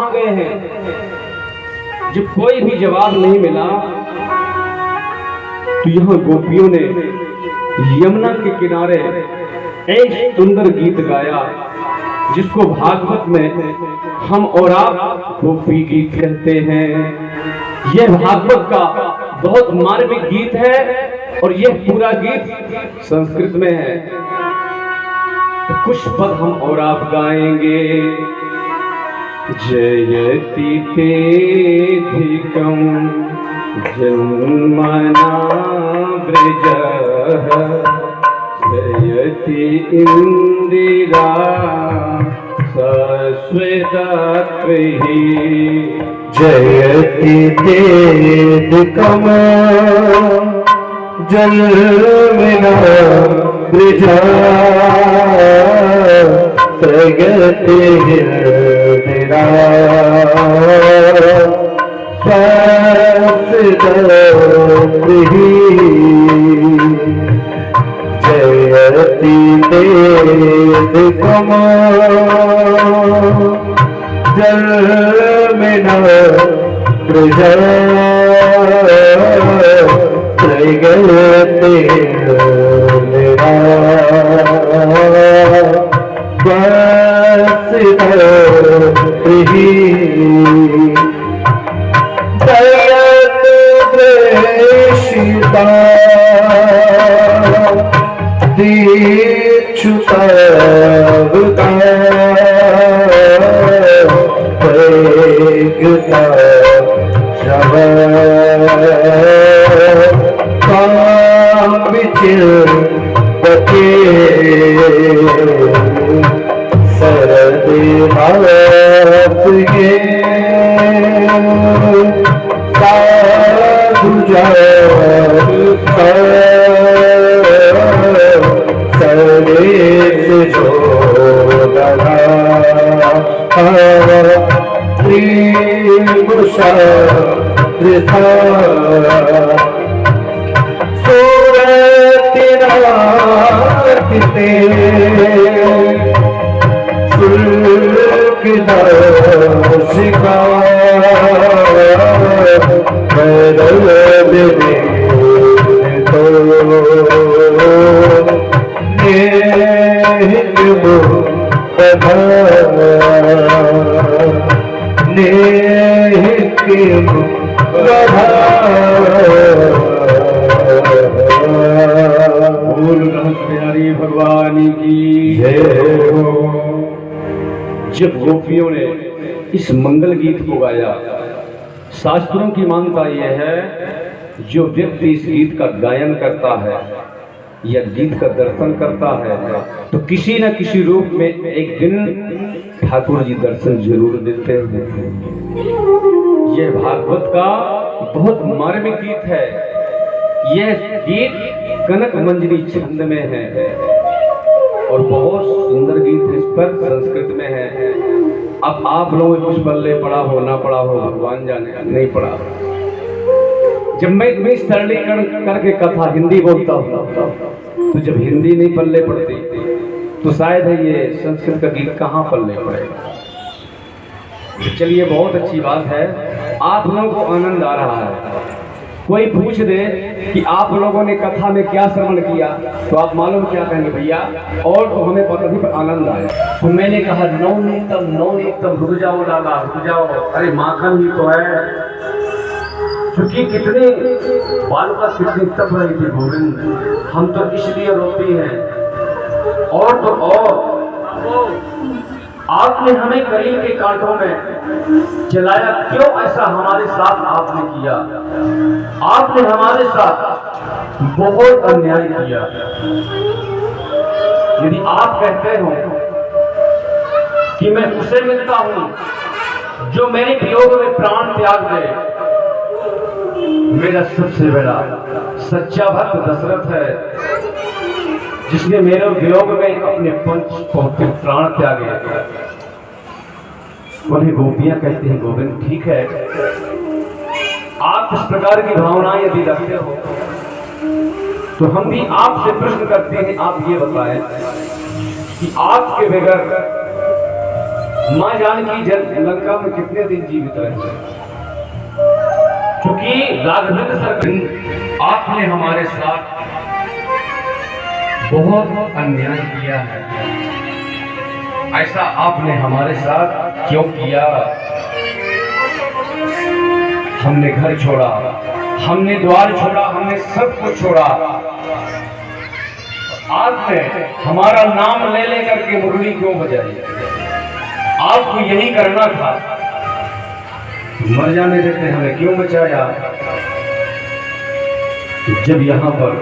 कहाँ गए हैं। जब कोई भी जवाब नहीं मिला तो यहाँ गोपियों ने यमुना के किनारे एक सुंदर गीत गाया, जिसको भागवत में हम और आप गोपी गीत कहते हैं। यह भागवत का बहुत मार्मिक गीत है और यह पूरा गीत संस्कृत में है। तो कुछ पद हम और आप गाएंगे। जयति तेधिकं जन्मना ब्रजः जयति इंदिरा शाश्वतत्वैः। जयति तेधिकं जन्मना ब्रजः जयति इंदिरा शाश्वतत्वैः। जयति तेधिकं जन्मना ब्रजः जयति इंदिरा शाश्वतत्वैः। दयद्वेषिता दीक्षुतावता एकता कामिचिल्पते सरदेवासगे सर्वेश जोदना त्रिमुषा त्रिथा सूरतिराकिते सुल्किदाशिका बदलने तो नेहिमो बधा नेहिमो बधा। बोल रहस्यारी भगवान की जय हो। जब गोपियों ने इस मंगल गीत को गाया, शास्त्रों की मान्यता यह है, जो व्यक्ति इस गीत का गायन करता है या गीत का दर्शन करता है तो किसी न किसी रूप में एक दिन ठाकुर जी दर्शन जरूर देते हैं। यह भागवत का बहुत मार्मिक गीत है। यह गीत कनक मंजरी छंद में है और बहुत सुंदर गीत इस पर संस्कृत में है। अब आप लोगों कुछ पल्ले पड़ा हो ना पड़ा हो भगवान जाने, नहीं पड़ा। जब मैं इतनी सरलीकरण करके कथा हिंदी बोलता हूँ तो जब हिंदी नहीं पल्ले पड़ती तो शायद है ये संस्कृत का गीत कहाँ पल्ले पड़ेगा। चलिए बहुत अच्छी बात है, आप लोगों को आनंद आ रहा है। कोई पूछ दे कि आप लोगों ने कथा में क्या श्रवण किया तो आप मालूम क्या कहेंगे भैया, और तो हमें पता नहीं पर आनंद आया। तो मैंने कहा नवनीतम रुक जाओ लाला रुक जाओ, अरे माखन ही तो है। क्योंकि कितने बालों का कितनी तप रही थी गोविंद, हम तो इसलिए रोती हैं। और तो और आपने हमें करीब के कांटों में चलाया, क्यों ऐसा हमारे साथ आपने किया? आपने हमारे साथ बहुत अन्याय किया। यदि आप कहते हो कि मैं उसे मिलता हूं जो मेरे वियोग में प्राण त्याग दे, मेरा सबसे बड़ा सच्चा भक्त दशरथ है जिसने मेरे वियोग में अपने पंच पौत्र प्राण त्यागे। उन्हें गोपियां कहती हैं गोविंद ठीक है, आप इस प्रकार की भावनाएं यदि रखते हो तो हम भी आपसे प्रश्न करते हैं, आप ये बताएं कि आपके बगैर मां जानकी लंका में कितने दिन जीवित रहे, क्योंकि राघवेंद्र सर आपने हमारे साथ बहुत अन्याय किया है। ऐसा आपने हमारे साथ क्यों किया? हमने घर छोड़ा, हमने द्वार छोड़ा, हमने सब कुछ छोड़ा, आपने हमारा नाम ले लेकर के मुरली क्यों बजाई? आपको यही करना था, मर जाने देते हमें क्यों बचाया? जब यहाँ पर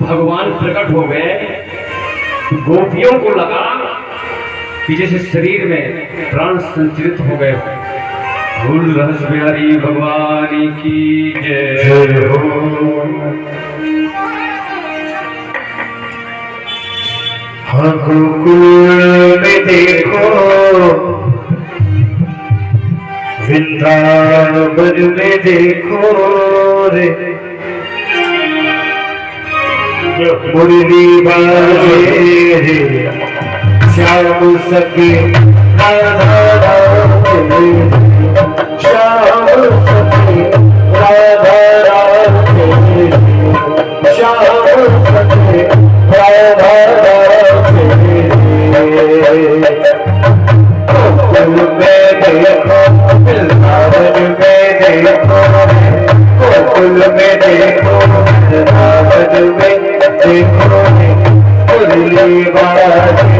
भगवान प्रकट हो गए, गोपियों को लगा कि जैसे शरीर में प्राण संचरित हो गए। फूल रस बिहारी भगवान की जय हो। हाँ गोकुल में देखो, वृंदावन में देखो रे, मुरली बाजे रे, श्याम सखी राधा राधे, श्याम सखी राधा राधे, श्याम सखी राधा राधे। गोकुल में देखो, वृंदावन में देखो, गोकुल में देखो, वृंदावन में देखो, मुरली बाजे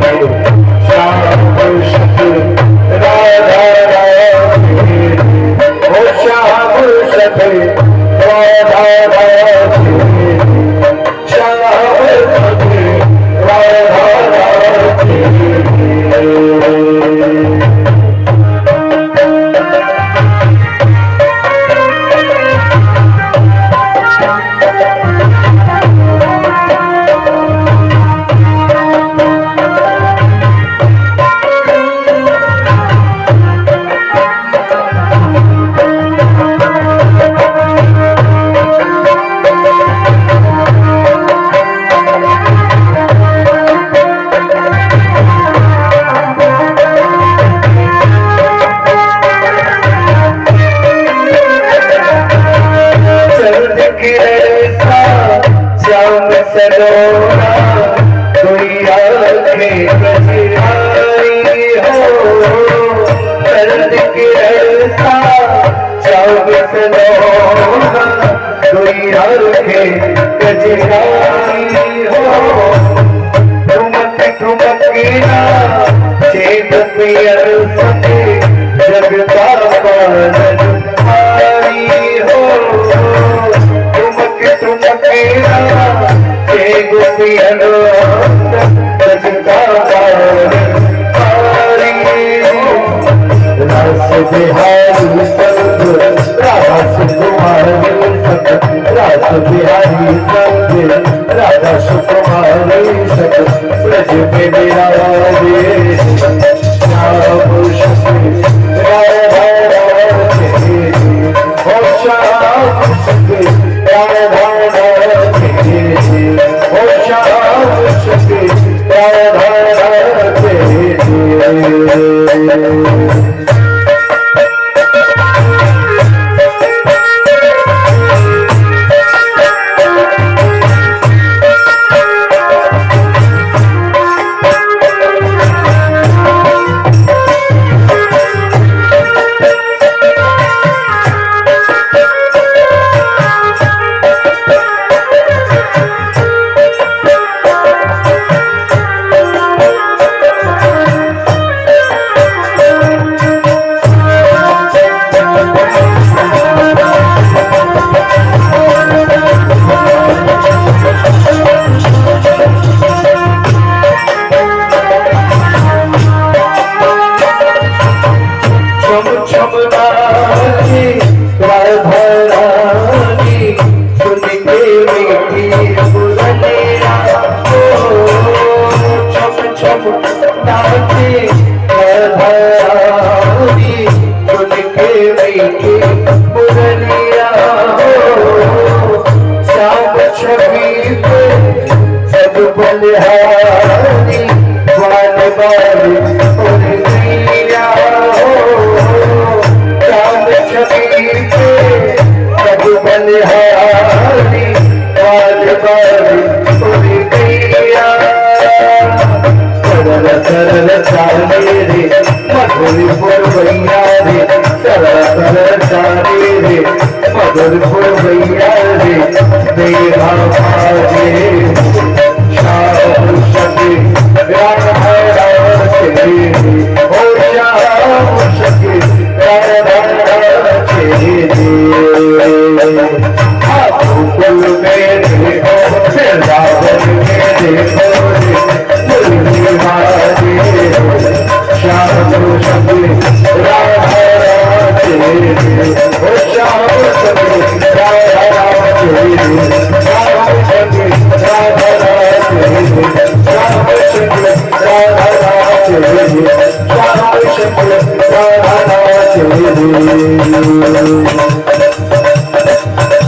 रे, श्याम सखी राधा राधे, ओ श्याम सखी राधा राधे, श्याम सखी राधा राधे। बलिहारी बाल बाल सागर को भैया रे मेरा भागे श्याम सखी प्यार भरा तेरे ओ श्याम सखी प्यार भरा तेरे गोकुल में देखो वृंदावन में देखो मुरली बाजे श्याम सखी राधा तेरे ओ श्याम सखी राधा तेरे श्याम सखी राधा तेरे श्याम सखी राधा तेरे श्याम सखी राधा तेरे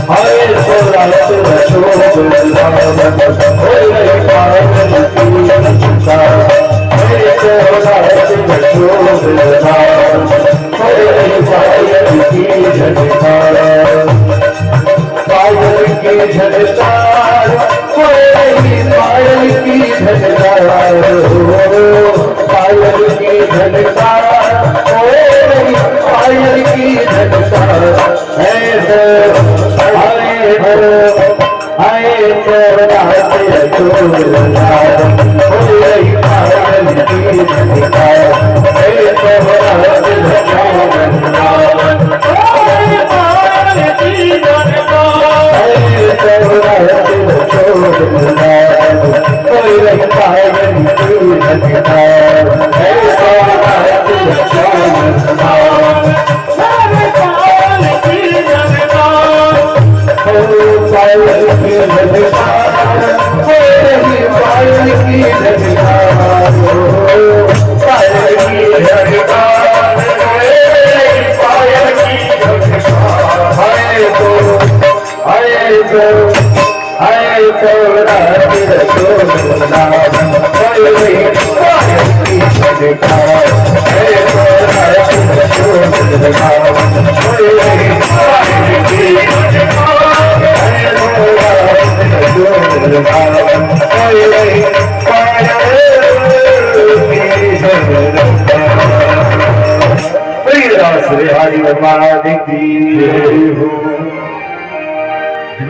हरे सोला सुर शोभ लावन होय पावन की चिंता हरे सोला सुर शोभ लावन होय पावन की झनकार पायल की झनकार होय पायल की झनकार पायल की झनकार होय पायल की झनकार हरे सोनाते चोरनार होय पायल की झनकार हरे सोनाते चोरनार होय पायल की झनकार हरे सोनाते चोरनार होय पायल की झनकार हरे सोनाते चोरनार पायल की झनकार पायल की झनकार पायल की झनकार पायल की झनकार हरे सोनाते चोरनार होय पायल की झनकार हरे सोनाते चोरनार होय पायल की झनकार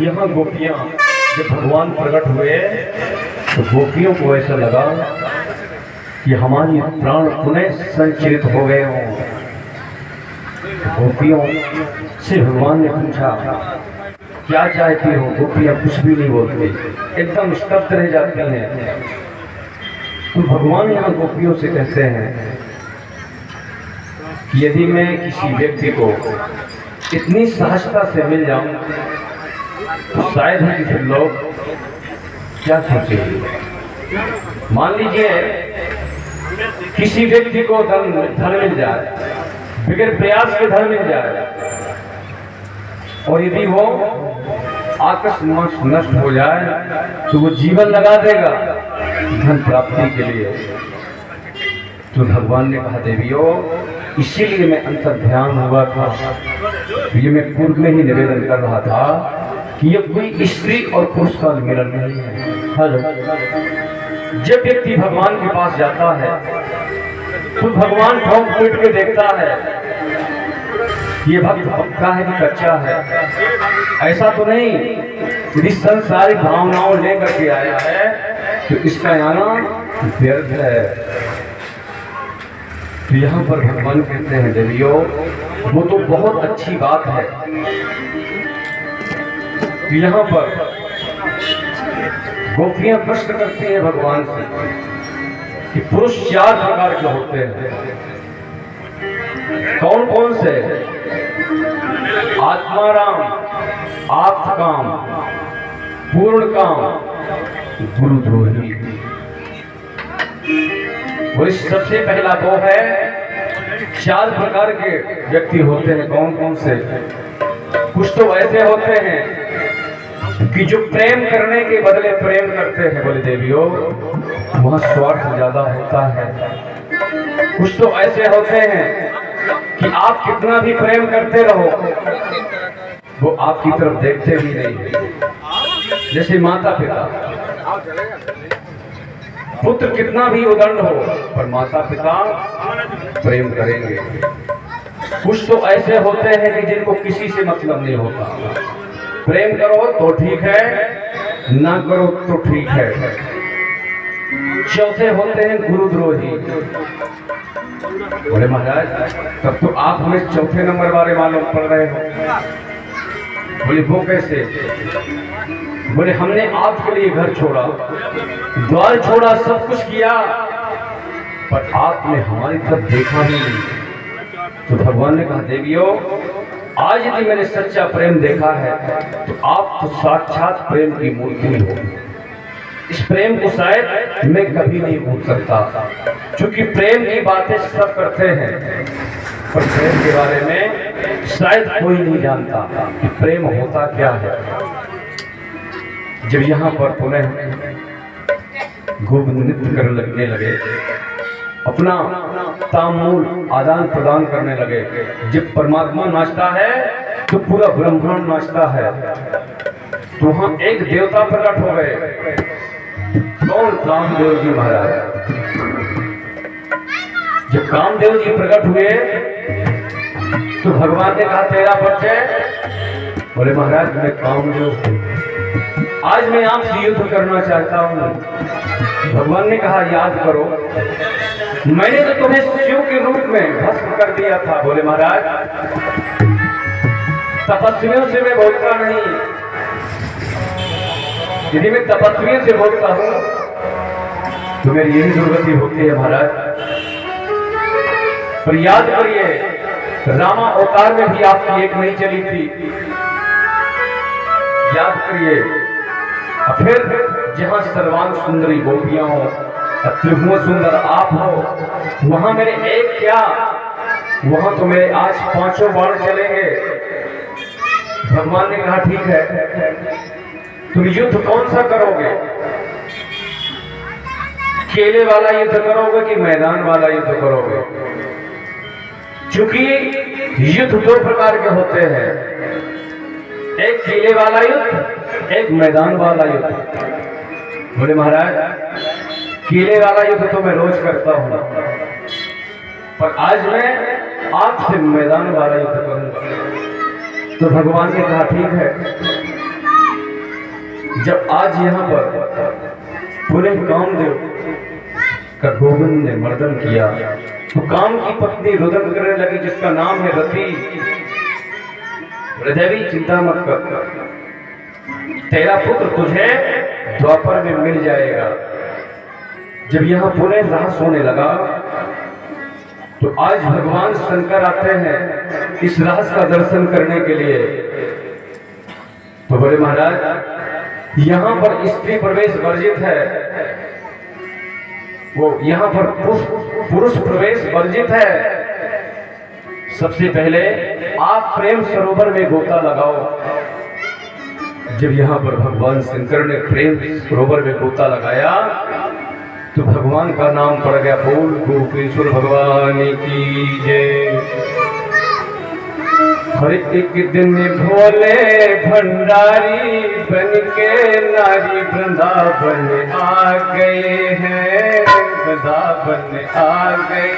यहाँ गोपियां जब भगवान प्रकट हुए तो गोपियों को ऐसा लगा कि हमारी प्राण पुनः संचरित हो गए हों। गोपियों से भगवान ने पूछा क्या चाहती हो? गोपियां कुछ भी नहीं बोलती, एकदम स्तब्ध रह जाती हैं। तो भगवान यहाँ गोपियों से कहते हैं कि यदि मैं किसी व्यक्ति को इतनी सहजता से मिल जाऊं तो शायद ही फिर लोग क्या सोचेंगे। मान लीजिए किसी व्यक्ति को धन मिल जाए, बगैर प्रयास के धन मिल जाए, और यदि वो आकस्मिक नष्ट हो जाए तो वो जीवन लगा देगा धन प्राप्ति के लिए। तो भगवान ने कहा देवियों, इसीलिए मैं अंतर ध्यान हुआ था। ये मैं पूर्व में ही निवेदन कर रहा था कि ये कोई स्त्री और पुरुष का मिलन नहीं है। हेलो, जब व्यक्ति भगवान के पास जाता है तो भगवान ठोक पीट के देखता है ये भक्त पक्का है कि कच्चा है। ऐसा तो नहीं, यदि संसारिक भावनाओं लेकर के आया है तो इसका आना व्यर्थ है। तो यहाँ पर भगवान कहते हैं देवियों, वो तो बहुत अच्छी बात है। तो यहाँ पर गोपियां प्रश्न करती हैं भगवान से कि पुरुष 4 प्रकार के होते हैं, कौन कौन से? आत्माराम, आत्मकाम, पूर्ण काम, गुरुद्रोही। वो सबसे पहला वो है 4 प्रकार के व्यक्ति होते हैं। कौन कौन से? कुछ तो ऐसे होते हैं कि जो प्रेम करने के बदले प्रेम करते हैं। बोले देवियों, वहां स्वार्थ ज्यादा होता है। कुछ तो ऐसे होते हैं कि आप कितना भी प्रेम करते रहो वो आपकी तरफ देखते भी नहीं। जैसे माता पिता, पुत्र कितना भी उदंड हो पर माता पिता प्रेम करेंगे। कुछ तो ऐसे होते हैं कि जिनको किसी से मतलब नहीं होता। प्रेम करो तो ठीक है, ना करो तो ठीक है। चौथे होते हैं गुरुद्रोही। बोले महाराज तब तो आप हमें चौथे नंबर वाले मालूम पड़ रहे हो। बोले वो कैसे? बोले हमने आपके लिए घर छोड़ा, द्वार छोड़ा, सब कुछ किया, पर आपने हमारी तरफ देखा ही नहीं। तो भगवान ने कहा देवियों, आज यदि मैंने सच्चा प्रेम देखा है तो आप तो साक्षात प्रेम की मूर्ति हो। इस प्रेम को शायद मैं कभी नहीं भूल सकता, क्योंकि प्रेम की बातें सब करते हैं, पर प्रेम के बारे में शायद कोई नहीं जानता कि प्रेम होता क्या है। जब यहाँ पर पुनः गोविंद नृत्य करने लगे, अपना तामूल आदान प्रदान करने लगे। जब परमात्मा नाचता है तो पूरा ब्रह्मांड नाचता है। तो वहां एक देवता प्रकट हो गए। कौन? कामदेव जी महाराज। जब कामदेव जी प्रकट हुए तो भगवान ने कहा तेरा परिचय? बोले महाराज मैं कामदेव हूं, आज मैं आपसे युद्ध करना चाहता हूं। भगवान ने कहा याद करो, मैंने तो तुम्हें शिव के रूप में भस्म कर दिया था। बोले महाराज तपस्वियों से मैं बोलता नहीं, यदि मैं तपस्वियों से बोलता हूं तो मेरी यही दुर्गति होती है महाराज। पर याद करिए, रामा अवतार में भी आपकी एक नहीं चली थी, याद करिए। फिर जहां सर्वांग सुंदरी गोपियां हो, त्रिभुवन सुंदर आप हो, वहां मेरे एक क्या, वहां तो मेरे आज 5 बाण चलेंगे। भगवान ने कहा ठीक है, तुम युद्ध कौन सा करोगे? केले वाला युद्ध करोगे कि मैदान वाला युद्ध करोगे? क्योंकि युद्ध 2 प्रकार के होते हैं, एक केले वाला युद्ध, एक मैदान वाला युद्ध। बोले महाराज केले वाला युद्ध तो मैं रोज करता हूं, पर आज मैं आपसे मैदान वाला युद्ध करूंगा। तो भगवान ने कहा ठीक है। जब आज यहाँ पर पूरे कामदेव का गोविंद ने मर्दन किया तो काम की पत्नी रुदन करने लगी, जिसका नाम है रति। देवी चिंता मत कर, तेरा पुत्र तुझे द्वापर में मिल जाएगा। जब यहाँ पुनः रास होने लगा तो आज भगवान शंकर आते हैं इस रास का दर्शन करने के लिए। तो बोले महाराज यहाँ पर स्त्री प्रवेश वर्जित है, वो यहाँ पर पुरुष प्रवेश वर्जित है। सबसे पहले आप प्रेम सरोवर में गोता लगाओ। जब यहाँ पर भगवान शंकर ने प्रेम सरोवर में गोता लगाया तो भगवान का नाम पड़ गया, बोल गोपेश्वर भगवान की जय। हर एक दिन भोले भंडारी बन के नारी वृंदावन आ गए हैं, वृंदावन आ गए।